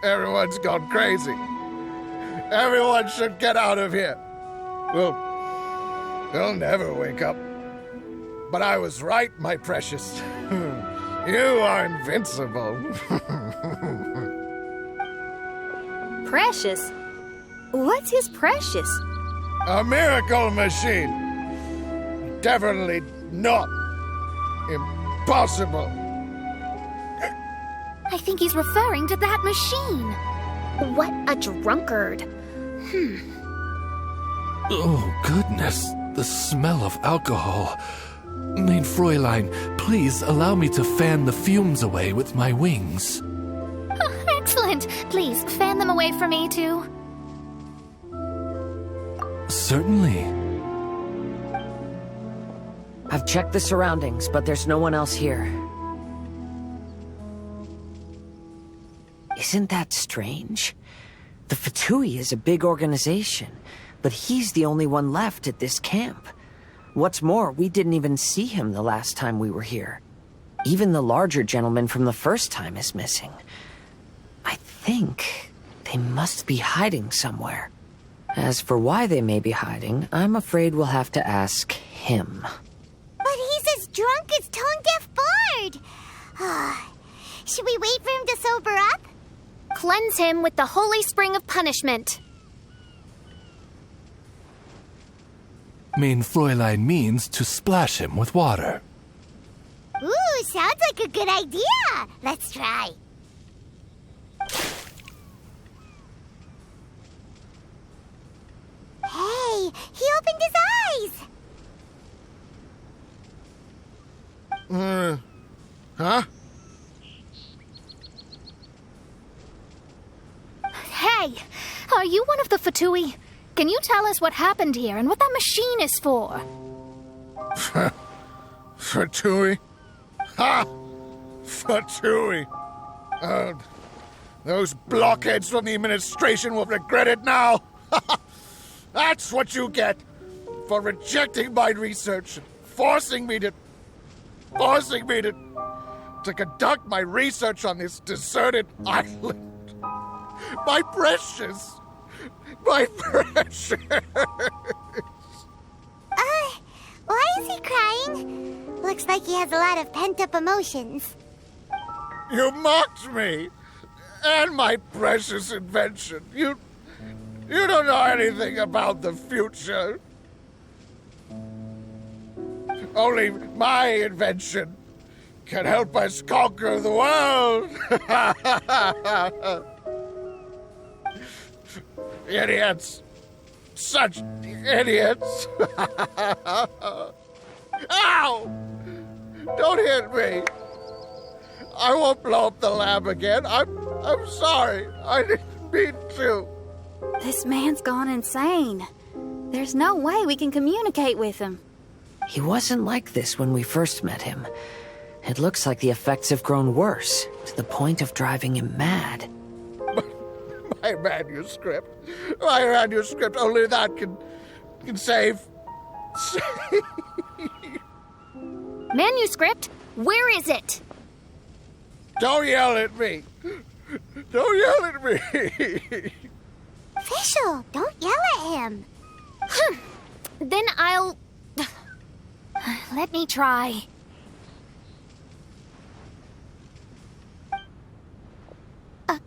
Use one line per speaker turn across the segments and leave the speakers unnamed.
Everyone's gone crazy. Everyone should get out of here. We'll never wake up. But I was right, my precious. You are invincible.
Precious? What's his precious?
A miracle machine. Definitely not impossible.
I think he's referring to that machine. What a drunkard.
Oh, goodness. The smell of alcohol. Mein Fräulein, please allow me to fan the fumes away with my wings.
Oh, excellent. Please, fan them away from me, too.
Certainly.
I've checked the surroundings, but there's no one else here. Isn't that strange? The Fatui is a big organization, but he's the only one left at this camp. What's more, we didn't even see him the last time we were here. Even the larger gentleman from the first time is missing. I think they must be hiding somewhere. As for why they may be hiding, I'm afraid we'll have to ask him.
But he's as drunk as tone-deaf Bard. Should we wait for him to sober up?
Cleanse him with the holy spring of punishment.
Mein Fräulein means to splash him with water.
Ooh, sounds like a good idea. Let's try. Hey, he opened his eyes.
Huh?
Hey, are you one of the Fatui? Can you tell us what happened here and what that machine is for?
Fatui? Ha! Fatui! Those blockheads from the administration will regret it now. That's what you get for rejecting my research and forcing me to conduct my research on this deserted island. My precious! My precious!
Why is he crying? Looks like he has a lot of pent-up emotions.
You mocked me! And my precious invention. You don't know anything about the future. Only my invention can help us conquer the world. Idiots. Such idiots. Ow! Don't hit me. I won't blow up the lab again. I'm sorry. I didn't mean to.
This man's gone insane. There's no way we can communicate with him.
He wasn't like this when we first met him. It looks like the effects have grown worse, to the point of driving him mad.
My manuscript. My manuscript. Only that can save.
Manuscript? Where is it?
Don't yell at me. Don't yell at me.
Official, don't yell at him.
Then I'll... Let me try.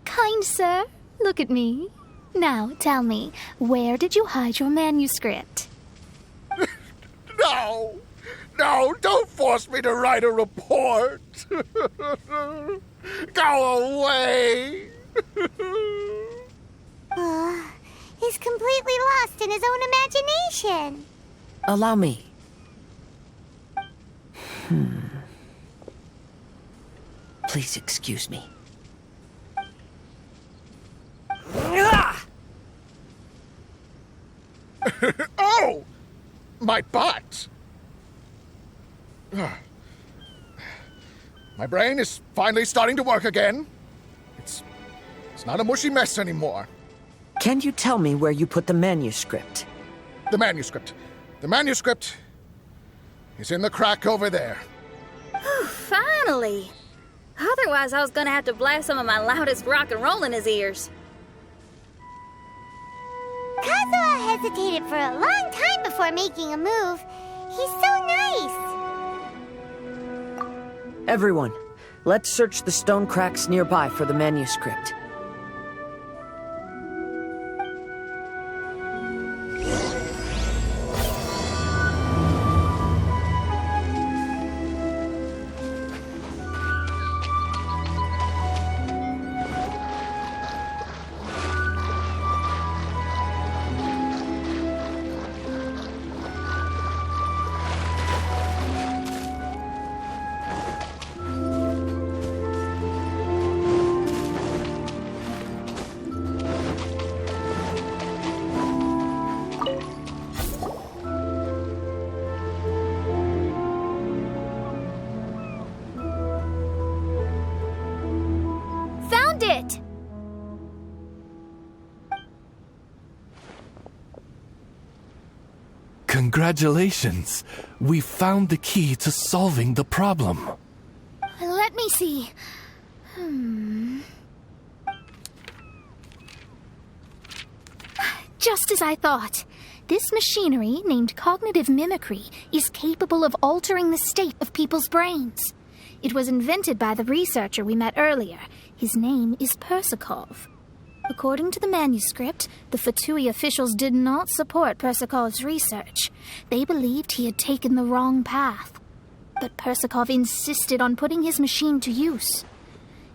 Kind sir, look at me. Now, tell me, where did you hide your manuscript?
No, don't force me to write a report. Go away.
He's completely lost in his own imagination.
Allow me. Please excuse me.
Oh! My butt! My brain is finally starting to work again. It's not a mushy mess anymore.
Can you tell me where you put the manuscript?
The manuscript is in the crack over there.
Finally!
Otherwise, I was gonna have to blast some of my loudest rock and roll in his ears.
Kazuha hesitated for a long time before making a move. He's so nice.
Everyone, let's search the stone cracks nearby for the manuscript.
Found it!
Congratulations! We found the key to solving the problem.
Let me see. Just as I thought. This machinery, named cognitive mimicry, is capable of altering the state of people's brains. It was invented by the researcher we met earlier. His name is Persakov. According to the manuscript, the Fatui officials did not support Persakov's research. They believed he had taken the wrong path. But Persakov insisted on putting his machine to use.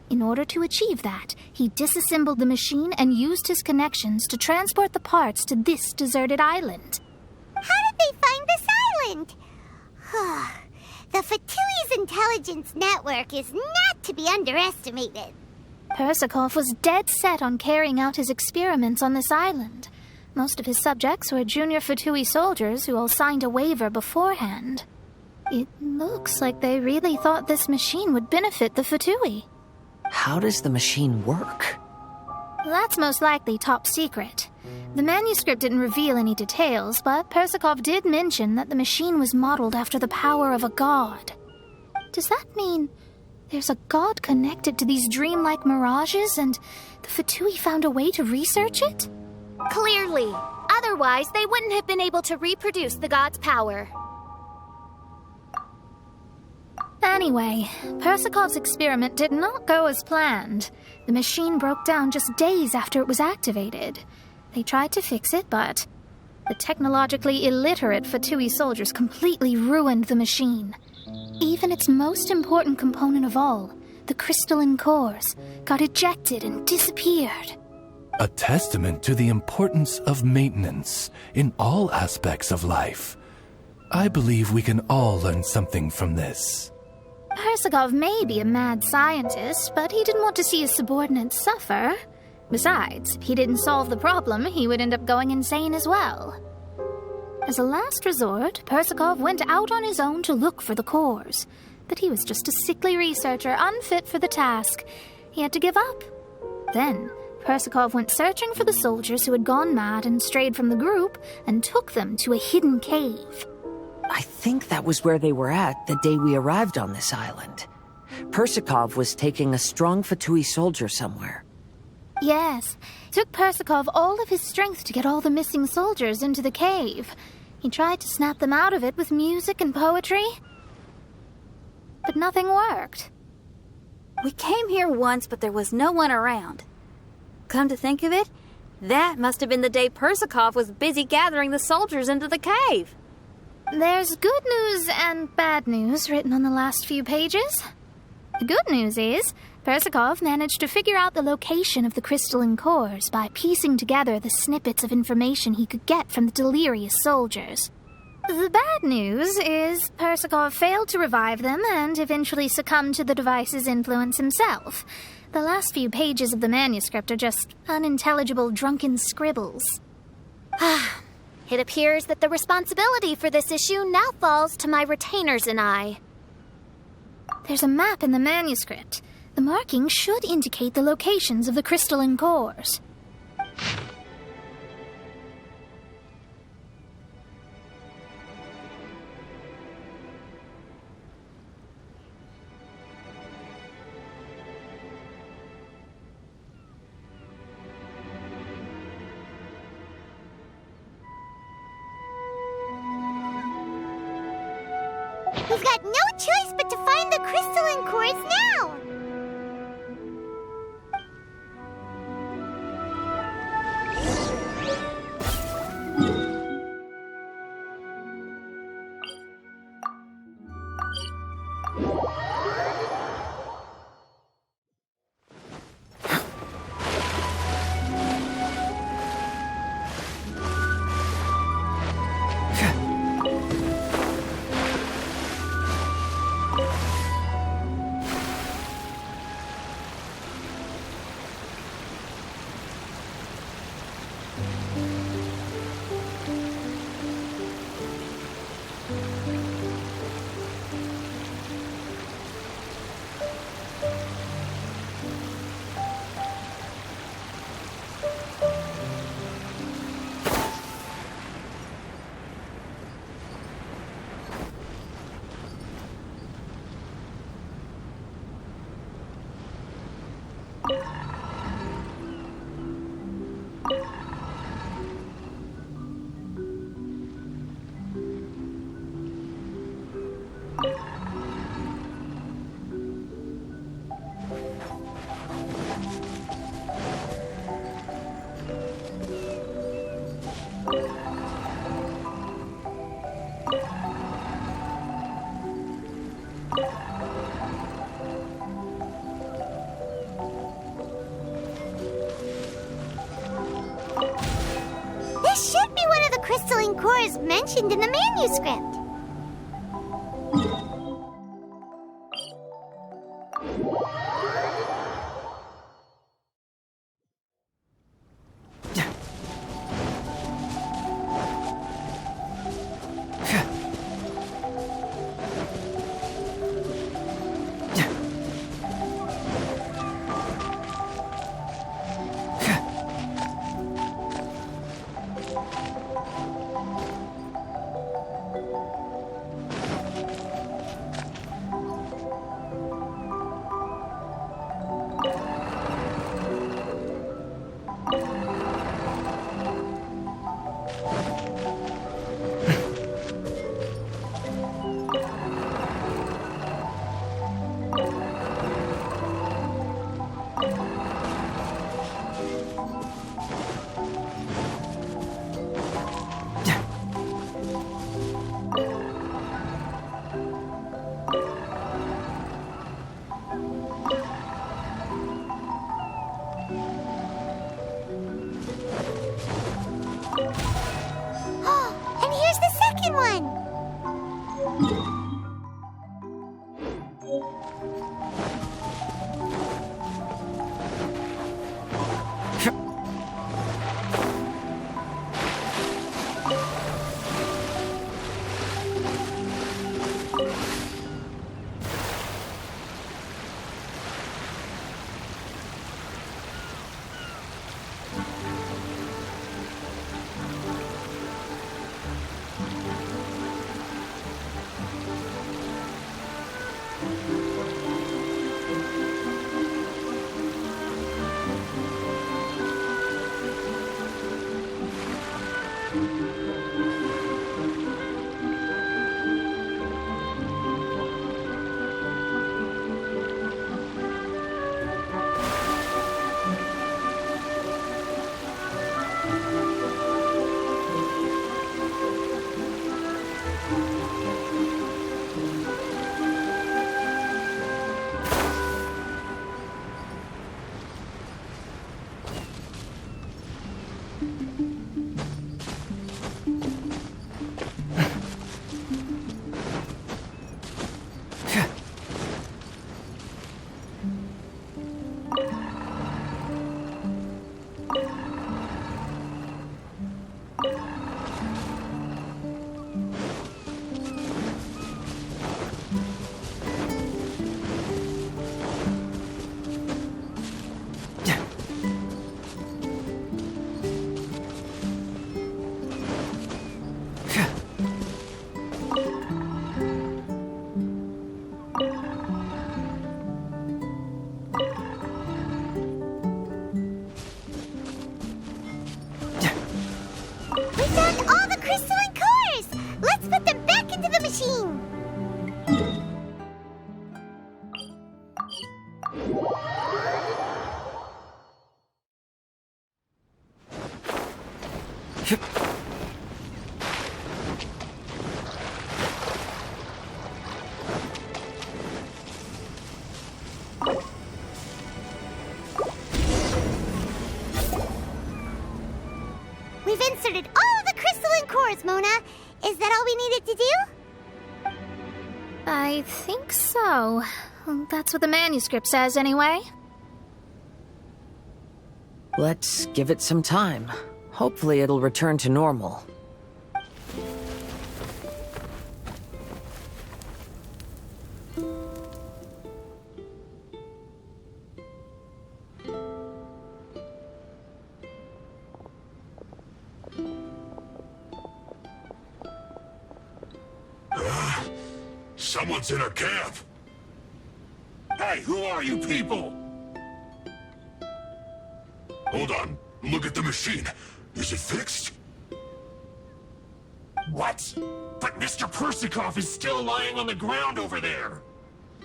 In order to achieve that, he disassembled the machine and used his connections to transport the parts to this deserted island.
How did they find this island? The Fatui's intelligence network is not to be underestimated.
Persakov was dead set on carrying out his experiments on this island. Most of his subjects were junior Fatui soldiers who all signed a waiver beforehand. It looks like they really thought this machine would benefit the Fatui.
How does the machine work?
That's most likely top secret. The manuscript didn't reveal any details, but Persakov did mention that the machine was modeled after the power of a god. Does that mean there's a god connected to these dreamlike mirages and the Fatui found a way to research it?
Clearly. Otherwise, they wouldn't have been able to reproduce the god's power.
Anyway, Persakov's experiment did not go as planned. The machine broke down just days after it was activated. They tried to fix it, but the technologically illiterate Fatui soldiers completely ruined the machine. Even its most important component of all, the crystalline cores, got ejected and disappeared.
A testament to the importance of maintenance in all aspects of life. I believe we can all learn something from this.
Persakov may be a mad scientist, but he didn't want to see his subordinates suffer. Besides, if he didn't solve the problem, he would end up going insane as well. As a last resort, Persakov went out on his own to look for the cores. But he was just a sickly researcher, unfit for the task. He had to give up. Then, Persakov went searching for the soldiers who had gone mad and strayed from the group, and took them to a hidden cave.
I think that was where they were at the day we arrived on this island. Persakov was taking a strong Fatui soldier somewhere.
Yes, it took Persakov all of his strength to get all the missing soldiers into the cave. He tried to snap them out of it with music and poetry, but nothing worked.
We came here once, but there was no one around. Come to think of it, that must have been the day Persakov was busy gathering the soldiers into the cave.
There's good news and bad news written on the last few pages. The good news is, Persakov managed to figure out the location of the crystalline cores by piecing together the snippets of information he could get from the delirious soldiers. The bad news is Persakov failed to revive them and eventually succumbed to the device's influence himself. The last few pages of the manuscript are just unintelligible drunken scribbles.
It appears that the responsibility for this issue now falls to my retainers and I.
There's a map in the manuscript. The markings should indicate the locations of the crystalline cores.
We've got no choice but to find the crystalline cores now! This should be one of the crystalline cores mentioned in the manuscript. We've inserted all of the crystalline cores, Mona. Is that all we needed to do?
I think so. That's what the manuscript says, anyway.
Let's give it some time. Hopefully it'll return to normal.
Someone's in our camp. Hey, who are you people? Hold on. Look at the machine. Is it fixed? What? But Mr. Persikov is still lying on the ground over there.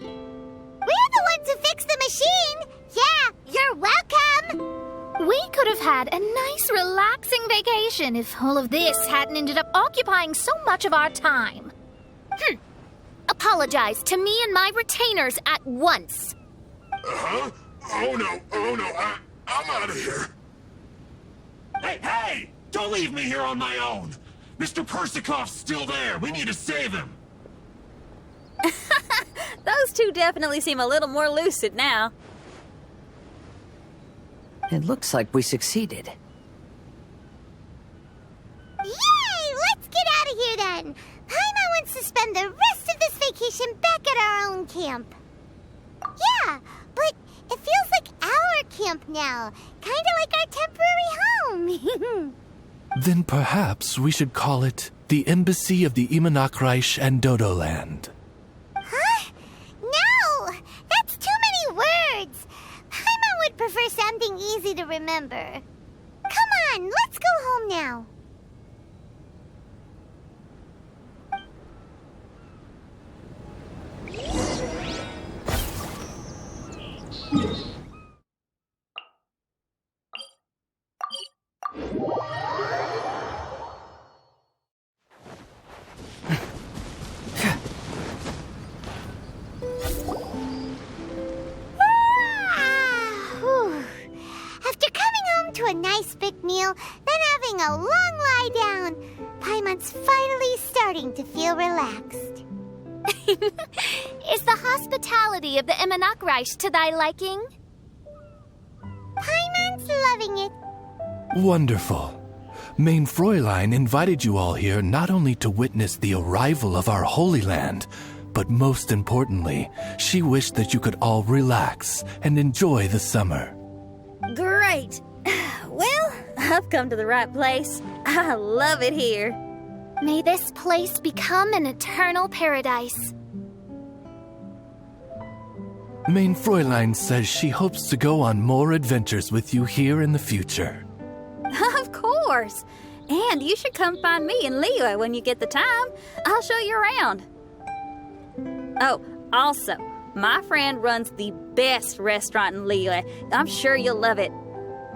We're the ones who fixed the machine! Yeah, you're welcome!
We could have had a nice, relaxing vacation if all of this hadn't ended up occupying so much of our time.
Apologize to me and my retainers at once.
Huh? Oh no, I'm out of here. Hey! Don't leave me here on my own. Mr. Persikov's still there. We need to save him.
Those two definitely seem a little more lucid now.
It looks like we succeeded.
Yay! Let's get out of here then! Paimon wants to spend the rest of this vacation back at our own camp. Yeah, but it feels like our camp now. Kinda like our temporary home.
Then perhaps we should call it the Embassy of the Imanakreich and Dodoland.
Huh? No! That's too many words! Paimon would prefer something easy to remember. Come on, let's go home now. After coming home to a nice big meal, then having a long lie down, Paimon's finally starting to feel relaxed.
Is the hospitality of the Imanakreich to thy liking?
Paimon's loving it.
Wonderful. Main Fräulein invited you all here not only to witness the arrival of our Holy Land, but most importantly, she wished that you could all relax and enjoy the summer.
Great. Well, I've come to the right place. I love it here.
May this place become an eternal paradise.
Main Fräulein says she hopes to go on more adventures with you here in the future.
Of course. And you should come find me and Liyue when you get the time. I'll show you around. Oh, also, my friend runs the best restaurant in Liyue. I'm sure you'll love it.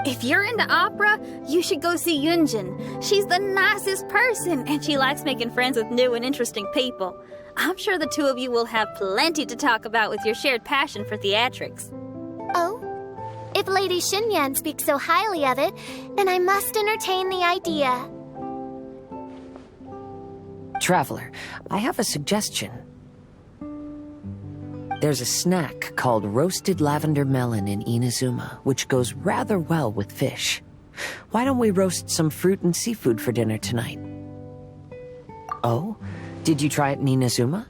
If you're into opera, you should go see Yunjin. She's the nicest person, and she likes making friends with new and interesting people. I'm sure the two of you will have plenty to talk about with your shared passion for theatrics.
Oh? If Lady Xinyan speaks so highly of it, then I must entertain the idea.
Traveler, I have a suggestion. There's a snack called roasted lavender melon in Inazuma, which goes rather well with fish. Why don't we roast some fruit and seafood for dinner tonight? Oh? Did you try it in Inazuma?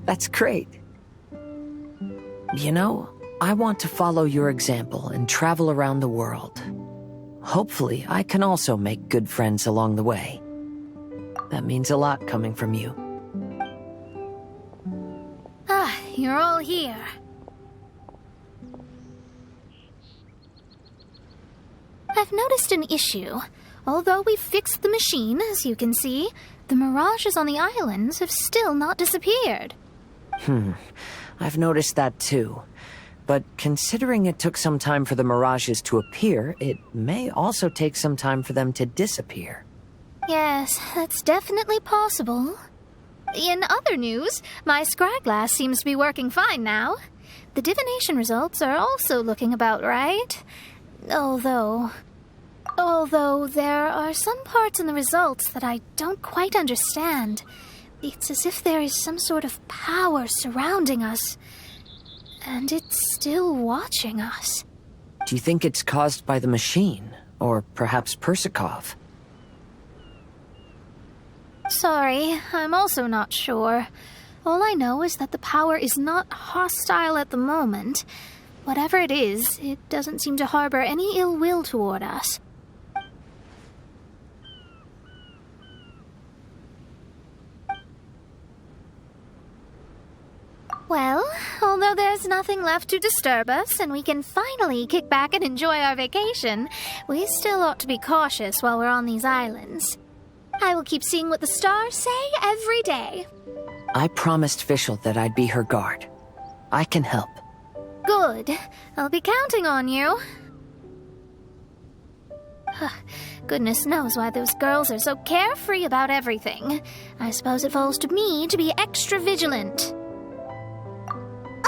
That's great. You know, I want to follow your example and travel around the world. Hopefully, I can also make good friends along the way. That means a lot coming from you.
You're all here. I've noticed an issue. Although we've fixed the machine, as you can see, the mirages on the islands have still not disappeared.
I've noticed that too. But considering it took some time for the mirages to appear, it may also take some time for them to disappear.
Yes, that's definitely possible. In other news, my scryglass seems to be working fine now. The divination results are also looking about right. Although there are some parts in the results that I don't quite understand. It's as if there is some sort of power surrounding us, and it's still watching us.
Do you think it's caused by the machine, or perhaps Persikov?
Sorry, I'm also not sure. All I know is that the power is not hostile at the moment. Whatever it is, it doesn't seem to harbor any ill will toward us. Well, although there's nothing left to disturb us and we can finally kick back and enjoy our vacation, we still ought to be cautious while we're on these islands. I will keep seeing what the stars say every day.
I promised Fischl that I'd be her guard. I can help.
Good. I'll be counting on you. Goodness knows why those girls are so carefree about everything. I suppose it falls to me to be extra vigilant.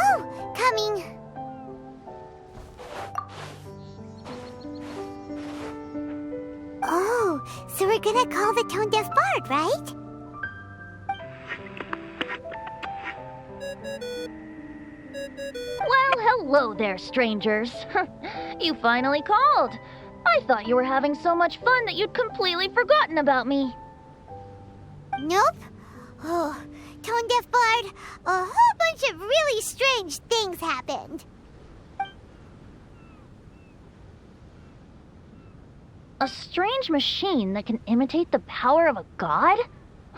Oh, coming. Oh, so we're gonna call the tone-deaf bard, right?
Well, hello there, strangers. You finally called. I thought you were having so much fun that you'd completely forgotten about me.
Nope. Oh, tone-deaf bard, a whole bunch of really strange things happened.
A strange machine that can imitate the power of a god?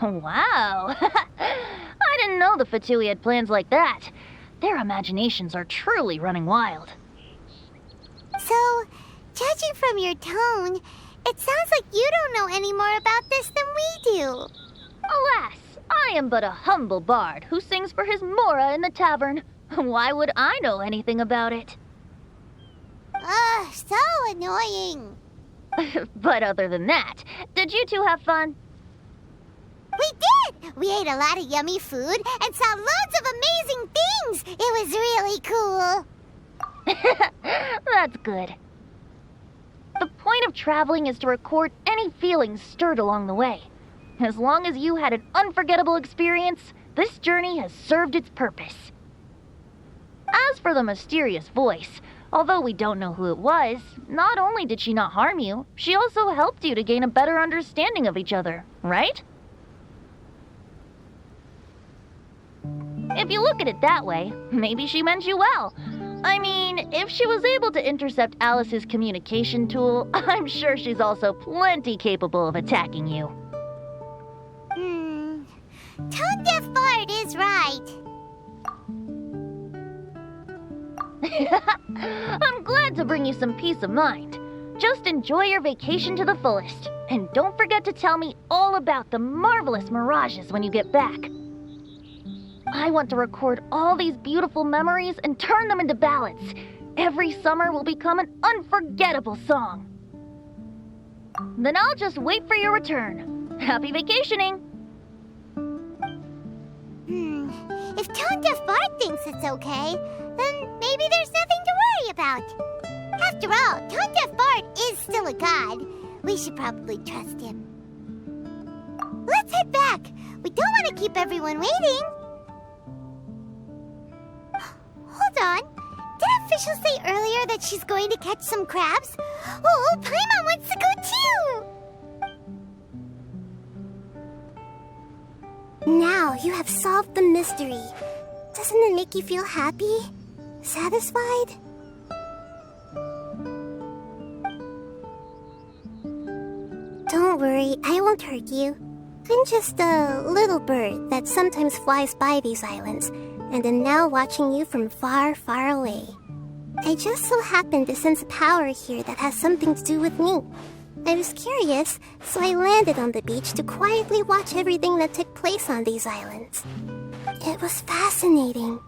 Wow. I didn't know the Fatui had plans like that. Their imaginations are truly running wild.
So, judging from your tone, it sounds like you don't know any more about this than we do.
Alas, I am but a humble bard who sings for his Mora in the tavern. Why would I know anything about it?
Ugh, so annoying.
But other than that, did you two have fun?
We did! We ate a lot of yummy food and saw loads of amazing things! It was really cool!
That's good. The point of traveling is to record any feelings stirred along the way. As long as you had an unforgettable experience, this journey has served its purpose. As for the mysterious voice, although we don't know who it was, not only did she not harm you, she also helped you to gain a better understanding of each other, right? If you look at it that way, maybe she meant you well. I mean, if she was able to intercept Alice's communication tool, I'm sure she's also plenty capable of attacking you.
Tone-deaf bard is right.
I'm glad to bring you some peace of mind. Just enjoy your vacation to the fullest, and don't forget to tell me all about the marvelous mirages when you get back. I want to record all these beautiful memories and turn them into ballads. Every summer will become an unforgettable song. Then I'll just wait for your return. Happy vacationing!
If tone-deaf bard thinks it's okay, then maybe there's nothing to worry about. After all, tone-deaf bard is still a god. We should probably trust him. Let's head back. We don't want to keep everyone waiting. Hold on. Didn't Fischl say earlier that she's going to catch some crabs? Oh, Paimon wants to go too! Now you have solved the mystery. Doesn't it make you feel happy? Satisfied? Don't worry, I won't hurt you. I'm just a little bird that sometimes flies by these islands, and am now watching you from far, far away. I just so happened to sense a power here that has something to do with me. I was curious, so I landed on the beach to quietly watch everything that took place on these islands. It was fascinating.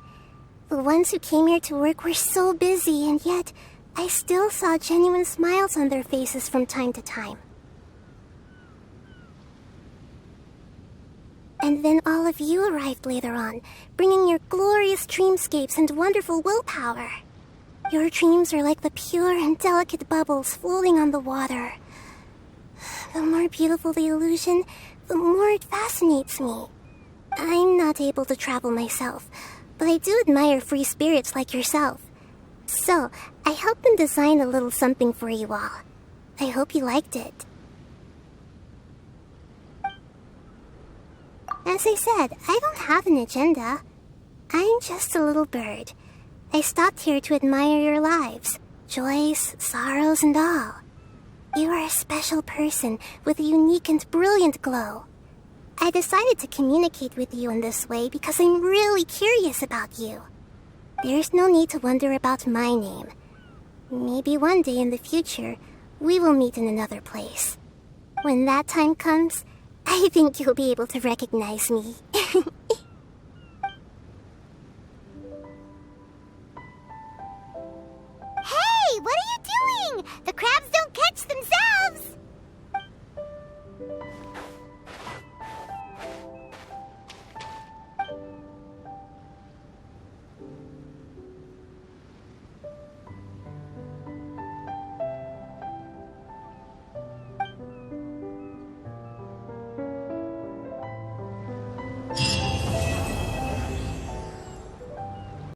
The ones who came here to work were so busy, and yet I still saw genuine smiles on their faces from time to time. And then all of you arrived later on, bringing your glorious dreamscapes and wonderful willpower. Your dreams are like the pure and delicate bubbles floating on the water. The more beautiful the illusion, the more it fascinates me. I'm not able to travel myself, but I do admire free spirits like yourself. So, I helped them design a little something for you all. I hope you liked it. As I said, I don't have an agenda. I'm just a little bird. I stopped here to admire your lives, joys, sorrows, and all. You are a special person with a unique and brilliant glow. I decided to communicate with you in this way because I'm really curious about you. There's no need to wonder about my name. Maybe one day in the future, we will meet in another place. When that time comes, I think you'll be able to recognize me.